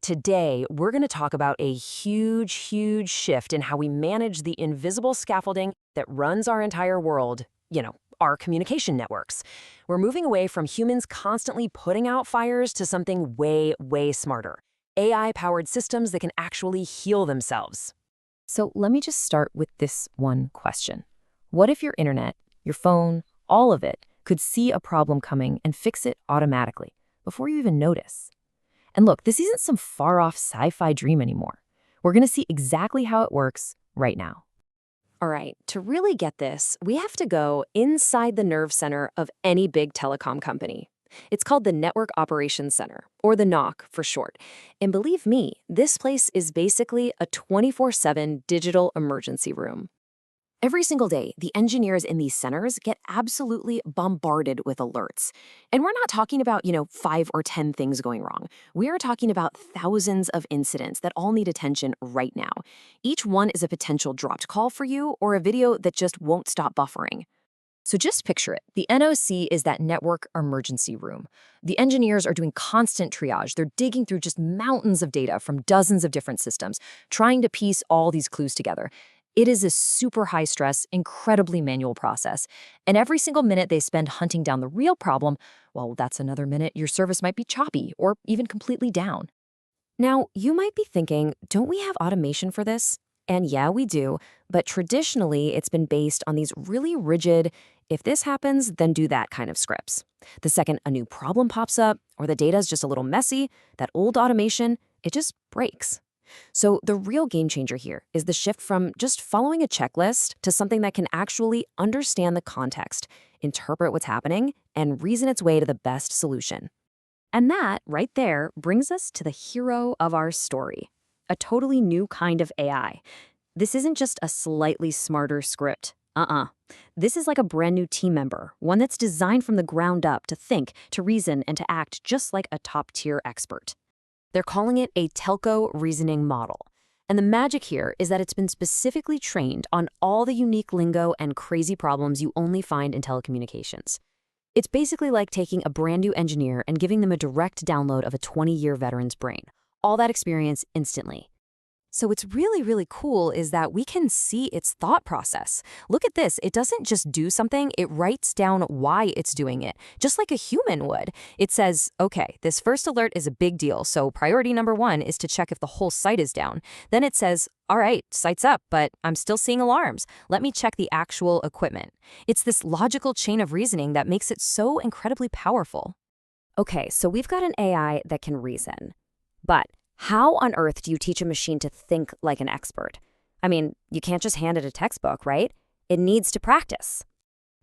Today, we're going to talk about a huge shift in how we manage the invisible scaffolding that runs our entire world, our communication networks. We're moving away from humans constantly putting out fires to something way smarter. AI-powered systems that can actually heal themselves. So let me just start with this one question. What if your internet, your phone, all of it, could see a problem coming and fix it automatically before you even notice? And look, this isn't some far-off sci-fi dream anymore. We're going to see exactly how it works right now. All right, to really get this, we have to go inside the nerve center of any big telecom company. It's called the Network Operations Center, or the NOC for short. And believe me, this place is basically a 24/7 digital emergency room. Every single day, the engineers in these centers get absolutely bombarded with alerts. And we're not talking about, 5 or 10 things going wrong. We are talking about thousands of incidents that all need attention right now. Each one is a potential dropped call for you or a video that just won't stop buffering. So just picture it. The NOC is that network emergency room. The engineers are doing constant triage. They're digging through just mountains of data from dozens of different systems, trying to piece all these clues together. It is a super high-stress, incredibly manual process. And every single minute they spend hunting down the real problem, well, that's another minute your service might be choppy or even completely down. Now, you might be thinking, don't we have automation for this? And yeah, we do, but traditionally it's been based on these really rigid, if this happens, then do that kind of scripts. The second a new problem pops up or the data is just a little messy, that old automation, it just breaks. So the real game changer here is the shift from just following a checklist to something that can actually understand the context, interpret what's happening, and reason its way to the best solution. And that, right there, brings us to the hero of our story, a totally new kind of AI. This isn't just a slightly smarter script. This is like a brand new team member, one that's designed from the ground up to think, to reason, and to act just like a top-tier expert. They're calling it a telco reasoning model. And the magic here is that it's been specifically trained on all the unique lingo and crazy problems you only find in telecommunications. It's basically like taking a brand new engineer and giving them a direct download of a 20-year veteran's brain. All that experience instantly. So what's really cool is that we can see its thought process. Look at this. It doesn't just do something, it writes down why it's doing it, just like a human would. It says, okay, this first alert is a big deal, so priority number 1 is to check if the whole site is down. Then it says, all right, site's up, but I'm still seeing alarms. Let me check the actual equipment. It's this logical chain of reasoning that makes it so incredibly powerful. Okay, so we've got an AI that can reason. But how on earth do you teach a machine to think like an expert? I mean, you can't just hand it a textbook, right? It needs to practice.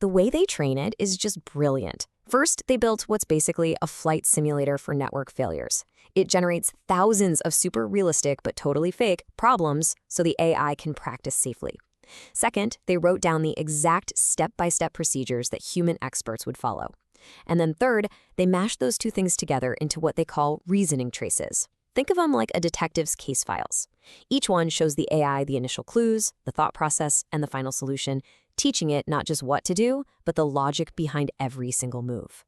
The way they train it is just brilliant. First, they built what's basically a flight simulator for network failures. It generates thousands of super realistic but totally fake problems so the AI can practice safely. Second, they wrote down the exact step-by-step procedures that human experts would follow. And then third, they mashed those two things together into what they call reasoning traces. Think of them like a detective's case files. Each one shows the AI the initial clues, the thought process, and the final solution, teaching it not just what to do, but the logic behind every single move.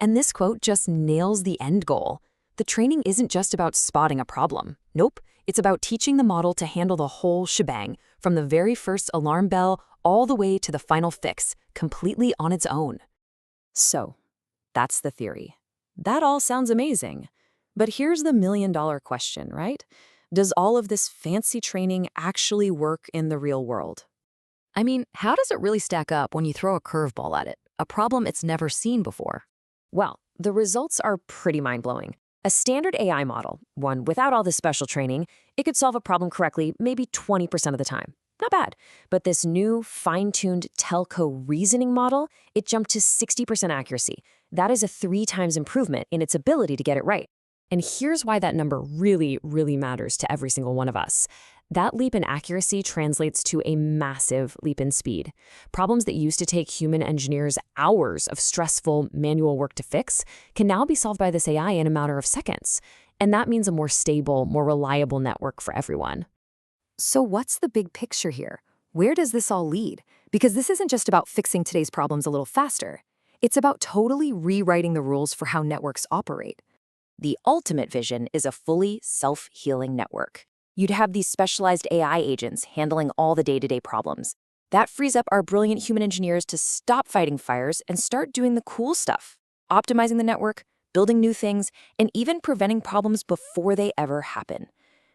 And this quote just nails the end goal. The training isn't just about spotting a problem. Nope, it's about teaching the model to handle the whole shebang, from the very first alarm bell all the way to the final fix, completely on its own. So, that's the theory. That all sounds amazing. But here's the million-dollar question, right? Does all of this fancy training actually work in the real world? I mean, how does it really stack up when you throw a curveball at it, a problem it's never seen before? Well, the results are pretty mind-blowing. A standard AI model, one without all this special training, it could solve a problem correctly maybe 20% of the time. Not bad. But this new, fine-tuned telco reasoning model, it jumped to 60% accuracy. That is a 3 times improvement in its ability to get it right. And here's why that number really matters to every single one of us. That leap in accuracy translates to a massive leap in speed. Problems that used to take human engineers hours of stressful manual work to fix can now be solved by this AI in a matter of seconds. And that means a more stable, more reliable network for everyone. So what's the big picture here? Where does this all lead? Because this isn't just about fixing today's problems a little faster. It's about totally rewriting the rules for how networks operate. The ultimate vision is a fully self-healing network. You'd have these specialized AI agents handling all the day-to-day problems. That frees up our brilliant human engineers to stop fighting fires and start doing the cool stuff, optimizing the network, building new things, and even preventing problems before they ever happen.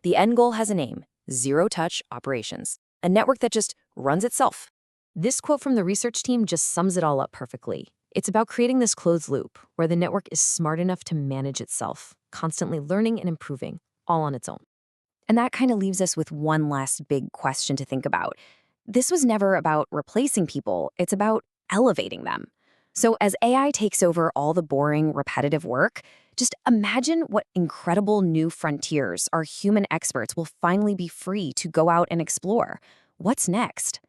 The end goal has a name: zero-touch operations, a network that just runs itself. This quote from the research team just sums it all up perfectly. It's about creating this closed loop where the network is smart enough to manage itself, constantly learning and improving, all on its own. And that kind of leaves us with one last big question to think about. This was never about replacing people, it's about elevating them. So as AI takes over all the boring, repetitive work, just imagine what incredible new frontiers our human experts will finally be free to go out and explore. What's next?